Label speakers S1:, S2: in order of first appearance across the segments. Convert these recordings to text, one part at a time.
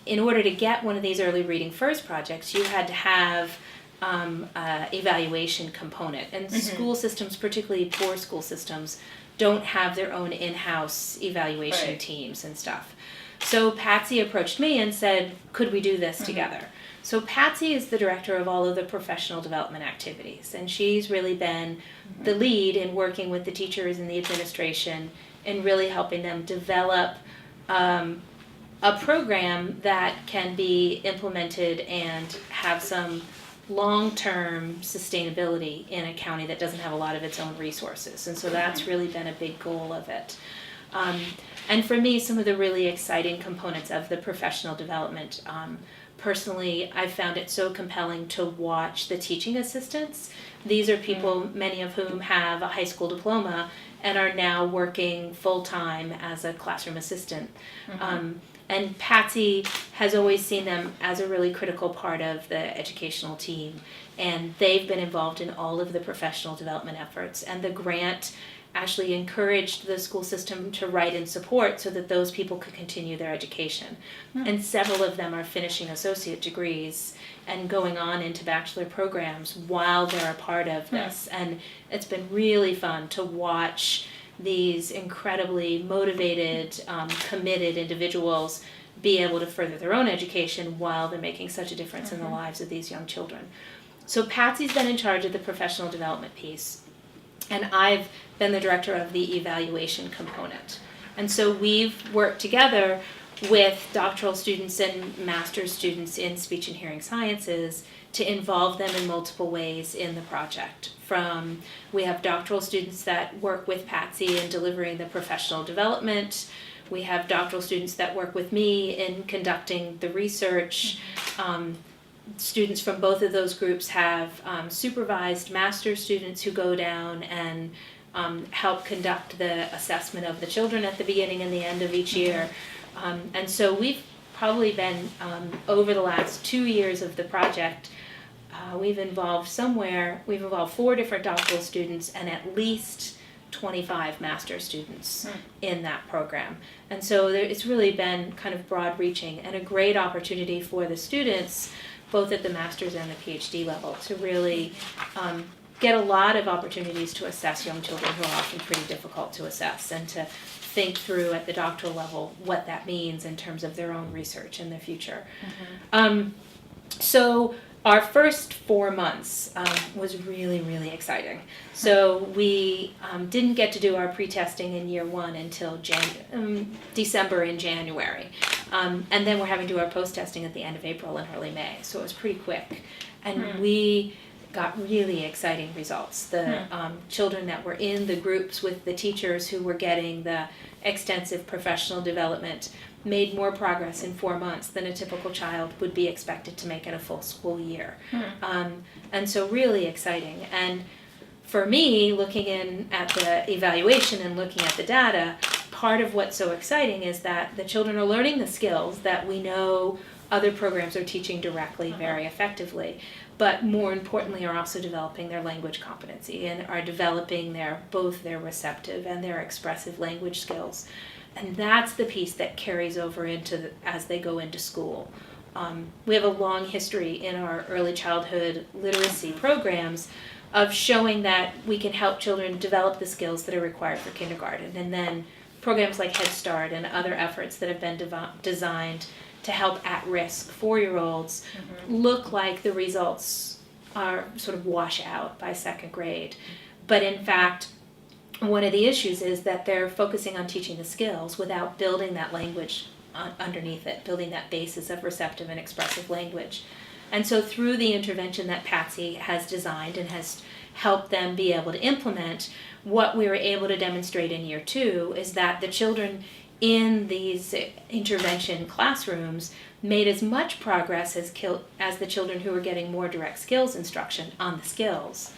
S1: in order to get one of these early reading first projects, you had to have evaluation component. And school systems, particularly poor school systems, don't have their own in-house evaluation teams and stuff. So Patsy approached me and said, could we do this together? So Patsy is the director of all of the professional development activities, and she's really been the lead in working with the teachers and the administration and really helping them develop a program that can be implemented and have some long-term sustainability in a county that doesn't have a lot of its own resources. And so that's really been a big goal of it. And for me, some of the really exciting components of the professional development, personally, I've found it so compelling to watch the teaching assistants. These are people, many of whom have a high school diploma and are now working full-time as a classroom assistant. And Patsy has always seen them as a really critical part of the educational team. And they've been involved in all of the professional development efforts. And the grant actually encouraged the school system to write in support so that those people could continue their education. And several of them are finishing associate degrees and going on into bachelor programs while they're a part of this. And it's been really fun to watch these incredibly motivated, committed individuals be able to further their own education while they're making such a difference in the lives of these young children. So Patsy's been in charge of the professional development piece, and I've been the director of the evaluation component. And so we've worked together with doctoral students and master's students in speech and hearing sciences to involve them in multiple ways in the project. We have doctoral students that work with Patsy in delivering the professional development. We have doctoral students that work with me in conducting the research. Students from both of those groups have supervised master's students who go down and help conduct the assessment of the children at the beginning and the end of each year. And so we've probably been, over the last 2 years of the project, we've involved 4 different doctoral students and at least 25 master's students in that program. And so it's really been kind of broad reaching and a great opportunity for the students, both at the master's and the PhD level, to really get a lot of opportunities to assess young children who are often pretty difficult to assess, and to think through at the doctoral level what that means in terms of their own research in the future. So our first 4 months was really, really exciting. So we didn't get to do our pre-testing in year 1 until December and January. And then we're having to do our post-testing at the end of April and early May. So it was pretty quick. And we got really exciting results. The children that were in the groups with the teachers who were getting the extensive professional development made more progress in 4 months than a typical child would be expected to make in a full school year. And so really exciting. And for me, looking in at the evaluation and looking at the data, part of what's so exciting is that the children are learning the skills that we know other programs are teaching directly very effectively, but more importantly are also developing their language competency and are developing both their receptive and their expressive language skills. And that's the piece that carries over into as they go into school. We have a long history in our early childhood literacy programs of showing that we can help children develop the skills that are required for kindergarten. And then programs like Head Start and other efforts that have been designed to help at-risk 4-year-olds look like the results are sort of wash out by 2nd grade. But in fact, one of the issues is that they're focusing on teaching the skills without building that language underneath it, building that basis of receptive and expressive language. And so through the intervention that Patsy has designed and has helped them be able to implement, what we were able to demonstrate in year 2 is that the children in these intervention classrooms made as much progress as the children who were getting more direct skills instruction on the skills,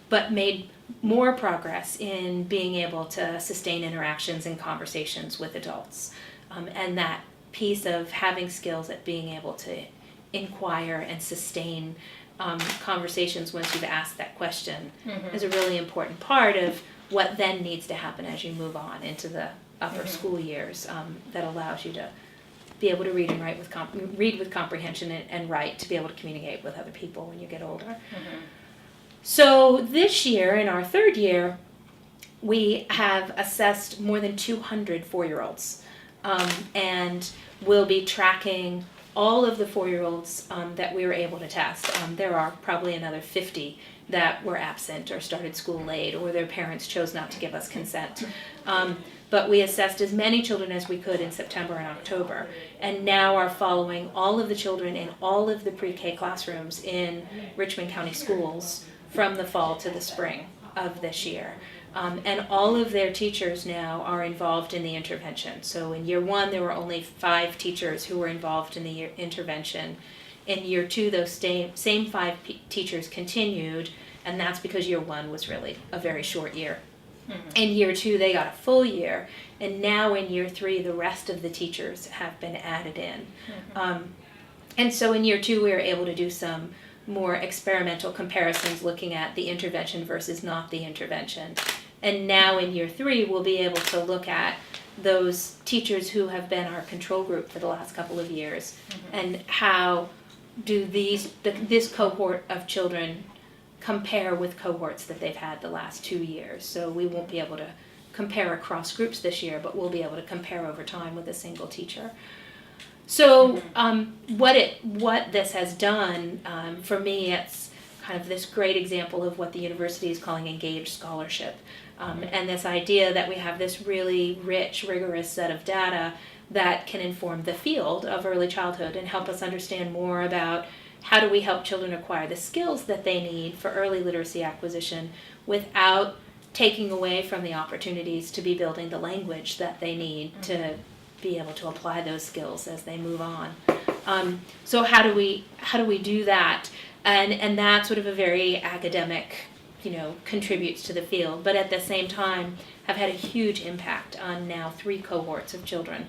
S1: but made more progress in being able to sustain interactions and conversations with adults. And that piece of having skills at being able to inquire and sustain conversations once you've asked that question is a really important part of what then needs to happen as you move on into the upper school years, that allows you to be able to read and write read with comprehension and write to be able to communicate with other people when you get older. Mm-hmm. So this year, in our third year, we have assessed more than 200 4-year-olds, and we'll be tracking all of the 4-year-olds that we were able to test. There are probably another 50 that were absent or started school late, or their parents chose not to give us consent. But we assessed as many children as we could in September and October, and now are following all of the children in all of the pre-K classrooms in Richmond County schools from the fall to the spring of this year. And all of their teachers now are involved in the intervention. So in year 1, there were only 5 teachers who were involved in the intervention. In year 2, those same 5 teachers continued, and that's because year 1 was really a very short year. Mm-hmm. In year 2, they got a full year, and now in year 3, the rest of the teachers have been added in. Mm-hmm. And so in year 2, we were able to do some more experimental comparisons looking at the intervention versus not the intervention. And now in year 3, we'll be able to look at those teachers who have been our control group for the last couple of years, mm-hmm. and how do this cohort of children compare with cohorts that they've had the last 2 years. So we won't be able to compare across groups this year, but we'll be able to compare over time with a single teacher. So what this has done, for me, it's kind of this great example of what the university is calling engaged scholarship. And this idea that we have this really rich, rigorous set of data that can inform the field of early childhood and help us understand more about how do we help children acquire the skills that they need for early literacy acquisition without taking away from the opportunities to be building the language that they need to be able to apply those skills as they move on. So how do we do that? And that's sort of a very academic, contributes to the field, but at the same time have had a huge impact on now 3 cohorts of children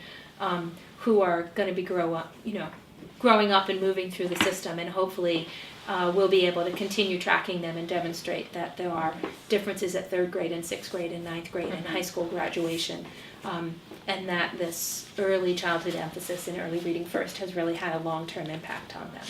S1: who are going to be growing up and moving through the system, and hopefully we'll be able to continue tracking them and demonstrate that there are differences at 3rd grade and 6th grade and 9th grade and high school graduation, and that this early childhood emphasis in early reading first has really had a long-term impact on them.